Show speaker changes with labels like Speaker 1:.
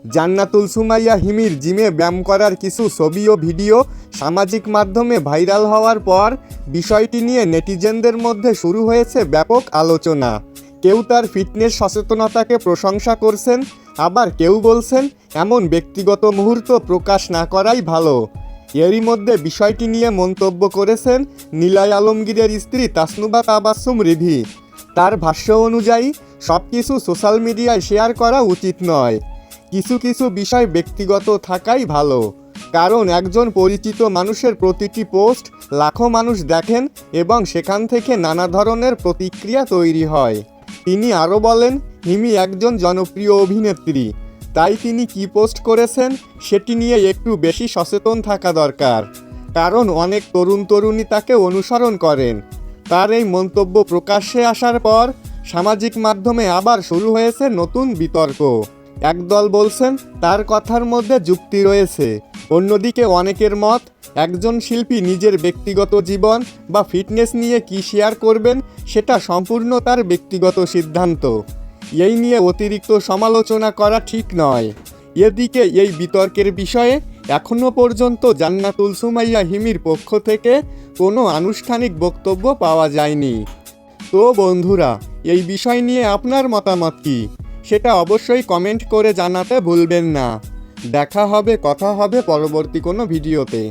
Speaker 1: জান্নাতুল সুমাইয়া হিমির জিমে ব্যায়াম করার কিছু ছবি ও ভিডিও সামাজিক মাধ্যমে ভাইরাল হওয়ার পর বিষয়টি নিয়ে নেটিজেনদের মধ্যে শুরু হয়েছে ব্যাপক আলোচনা। কেউ তার ফিটনেস সচেতনতাকে প্রশংসা করছেন, আবার কেউ বলছেন এমন ব্যক্তিগত মুহূর্ত প্রকাশ না করাই ভালো। এরই মধ্যে বিষয়টি নিয়ে মন্তব্য করেছেন নিলয় আলমগীরের স্ত্রী তাসনুবা তাবাসসুম রিধি। তার ভাষ্য অনুযায়ী সব কিছু সোশ্যাল মিডিয়ায় শেয়ার করা উচিত নয়, কিছু কিছু বিষয় ব্যক্তিগত থাকাই ভালো, কারণ একজন পরিচিত মানুষের প্রতিটি পোস্ট লাখো মানুষ দেখেন এবং সেখান থেকে নানা ধরনের প্রতিক্রিয়া তৈরি হয়। তিনি আরও বলেন, হিমি একজন জনপ্রিয় অভিনেত্রী, তাই তিনি কী পোস্ট করেছেন সেটি নিয়ে একটু বেশি সচেতন থাকা দরকার, কারণ অনেক তরুণ তরুণী তাকে অনুসরণ করেন। তার এই মন্তব্য প্রকাশ্যে আসার পর সামাজিক মাধ্যমে আবার শুরু হয়েছে নতুন বিতর্ক। একদল বলছেন তার কথার মধ্যে যুক্তি রয়েছে, অন্যদিকে অনেকের মত একজন শিল্পী নিজের ব্যক্তিগত জীবন বা ফিটনেস নিয়ে কী শেয়ার করবেন সেটা সম্পূর্ণ তার ব্যক্তিগত সিদ্ধান্ত, এই নিয়ে অতিরিক্ত সমালোচনা করা ঠিক নয়। এদিকে এই বিতর্কের বিষয়ে এখনও পর্যন্ত জান্নাতুল সুমাইয়া হিমির পক্ষ থেকে কোনো আনুষ্ঠানিক বক্তব্য পাওয়া যায়নি। তো বন্ধুরা, এই বিষয় নিয়ে আপনার মতামত কী সেটা অবশ্যই কমেন্ট করে জানাতে ভুলবেন না। দেখা হবে, কথা হবে পরবর্তী কোনো ভিডিওতে।